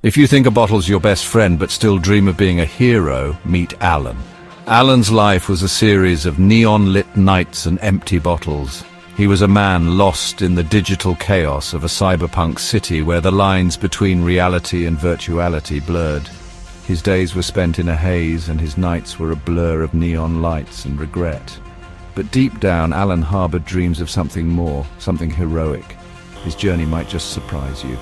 If you think a bottle's your best friend but still dream of being a hero, meet Alan. Alan's life was a series of neon-lit nights and empty bottles. He was a man lost in the digital chaos of a cyberpunk city where the lines between reality and virtuality blurred. His days were spent in a haze and his nights were a blur of neon lights and regret. But deep down, Alan harbored dreams of something more, something heroic. His journey might just surprise you.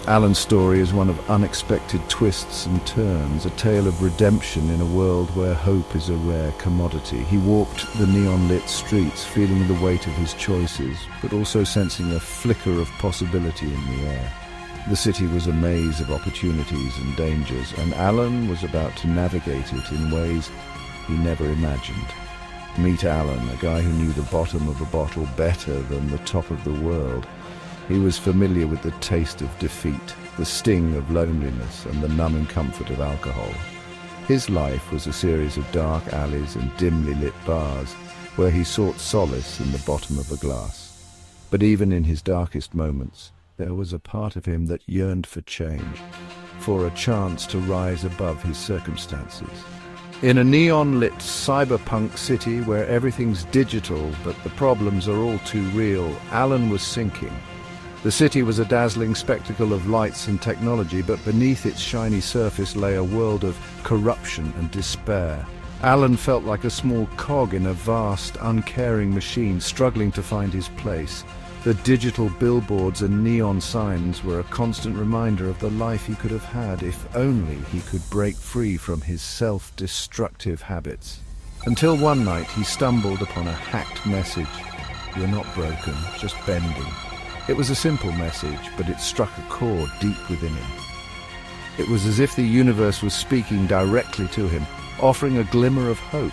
Alan's story is one of unexpected twists and turns, a tale of redemption in a world where hope is a rare commodity. He walked the neon-lit streets, feeling the weight of his choices, but also sensing a flicker of possibility in the air. The city was a maze of opportunities and dangers, and Alan was about to navigate it in ways he never imagined. Meet Alan, a guy who knew the bottom of a bottle better than the top of the world. He was familiar with the taste of defeat, the sting of loneliness, and the numbing comfort of alcohol. His life was a series of dark alleys and dimly lit bars, where he sought solace in the bottom of a glass. But even in his darkest moments, there was a part of him that yearned for change, for a chance to rise above his circumstances. In a neon-lit cyberpunk city where everything's digital but the problems are all too real, Alan was sinking. The city was a dazzling spectacle of lights and technology, but beneath its shiny surface lay a world of corruption and despair. Alan felt like a small cog in a vast, uncaring machine, struggling to find his place. The digital billboards and neon signs were a constant reminder of the life he could have had if only he could break free from his self-destructive habits. Until one night he stumbled upon a hacked message. "You're not broken, just bending." It was a simple message, but it struck a chord deep within him. It was as if the universe was speaking directly to him, offering a glimmer of hope.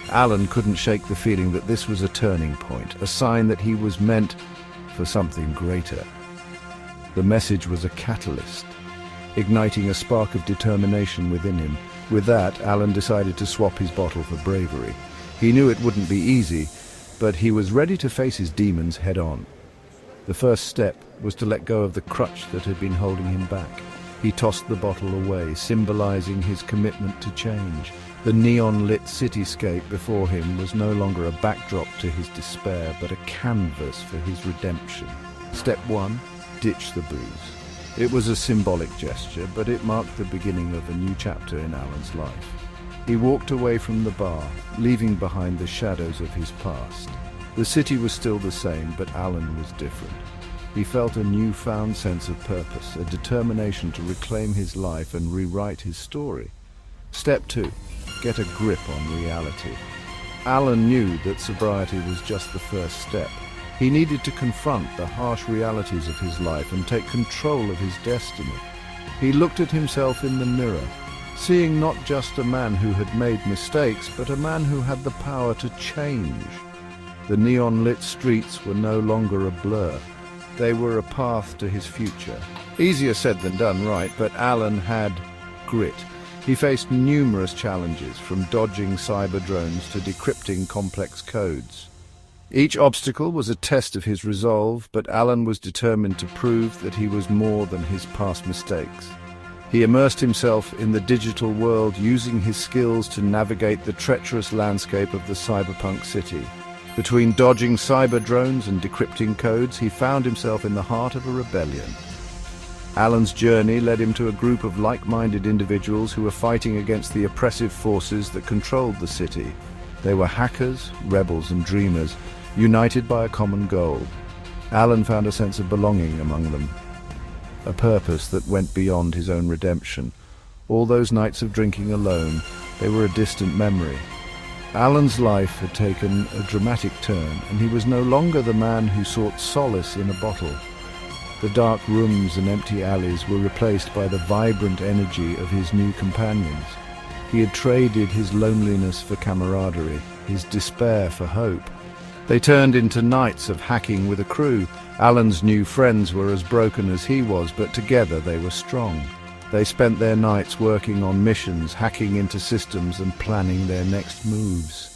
Alan couldn't shake the feeling that this was a turning point, a sign that he was meant for something greater. The message was a catalyst, igniting a spark of determination within him. With that, Alan decided to swap his bottle for bravery. He knew it wouldn't be easy, but he was ready to face his demons head-on. The first step was to let go of the crutch that had been holding him back. He tossed the bottle away, symbolizing his commitment to change. The neon-lit cityscape before him was no longer a backdrop to his despair, but a canvas for his redemption. Step 1, ditch the booze. It was a symbolic gesture, but it marked the beginning of a new chapter in Alan's life. He walked away from the bar, leaving behind the shadows of his past. The city was still the same, but Alan was different. He felt a newfound sense of purpose, a determination to reclaim his life and rewrite his story. Step 2, get a grip on reality. Alan knew that sobriety was just the first step. He needed to confront the harsh realities of his life and take control of his destiny. He looked at himself in the mirror, seeing not just a man who had made mistakes, but a man who had the power to change. The neon-lit streets were no longer a blur. They were a path to his future. Easier said than done, right? But Alan had grit. He faced numerous challenges, from dodging cyber drones to decrypting complex codes. Each obstacle was a test of his resolve, but Alan was determined to prove that he was more than his past mistakes. He immersed himself in the digital world, using his skills to navigate the treacherous landscape of the cyberpunk city. Between dodging cyber drones and decrypting codes, he found himself in the heart of a rebellion. Alan's journey led him to a group of like-minded individuals who were fighting against the oppressive forces that controlled the city. They were hackers, rebels, and dreamers, united by a common goal. Alan found a sense of belonging among them, a purpose that went beyond his own redemption. All those nights of drinking alone, they were a distant memory. Alan's life had taken a dramatic turn, and he was no longer the man who sought solace in a bottle. The dark rooms and empty alleys were replaced by the vibrant energy of his new companions. He had traded his loneliness for camaraderie, his despair for hope. They turned into nights of hacking with a crew. Alan's new friends were as broken as he was, but together they were strong. They spent their nights working on missions, hacking into systems and planning their next moves.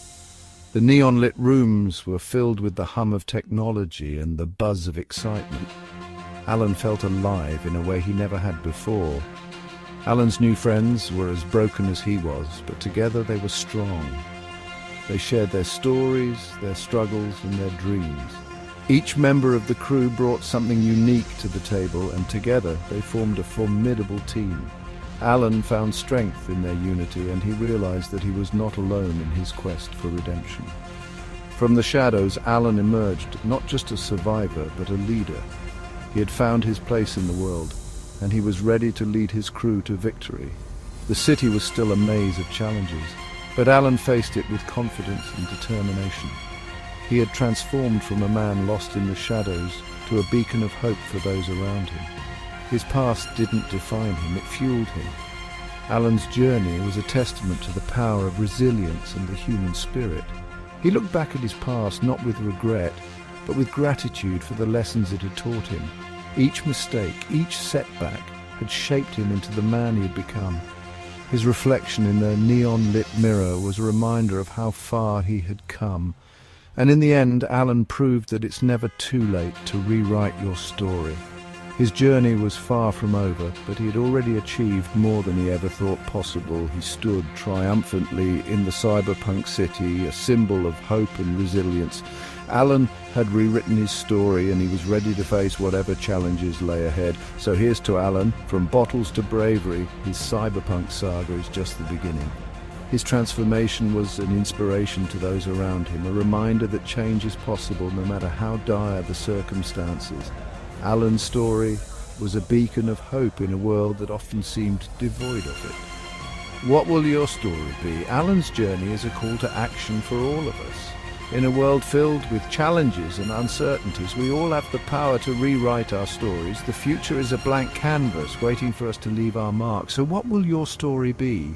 The neon-lit rooms were filled with the hum of technology and the buzz of excitement. Alan felt alive in a way he never had before. Alan's new friends were as broken as he was, but together they were strong. They shared their stories, their struggles, and their dreams. Each member of the crew brought something unique to the table, and together they formed a formidable team. Alan found strength in their unity, and he realized that he was not alone in his quest for redemption. From the shadows, Alan emerged not just a survivor, but a leader. He had found his place in the world, and he was ready to lead his crew to victory. The city was still a maze of challenges, but Alan faced it with confidence and determination. He had transformed from a man lost in the shadows to a beacon of hope for those around him. His past didn't define him, it fueled him. Alan's journey was a testament to the power of resilience and the human spirit. He looked back at his past not with regret, but with gratitude for the lessons it had taught him. Each mistake, each setback had shaped him into the man he had become. His reflection in the neon-lit mirror was a reminder of how far he had come. And in the end, Alan proved that it's never too late to rewrite your story. His journey was far from over, but he had already achieved more than he ever thought possible. He stood triumphantly in the cyberpunk city, a symbol of hope and resilience. Alan had rewritten his story, and he was ready to face whatever challenges lay ahead. So here's to Alan. From bottles to bravery, his cyberpunk saga is just the beginning. His transformation was an inspiration to those around him, a reminder that change is possible no matter how dire the circumstances. Alan's story was a beacon of hope in a world that often seemed devoid of it. What will your story be? Alan's journey is a call to action for all of us. In a world filled with challenges and uncertainties, we all have the power to rewrite our stories. The future is a blank canvas waiting for us to leave our mark. So what will your story be?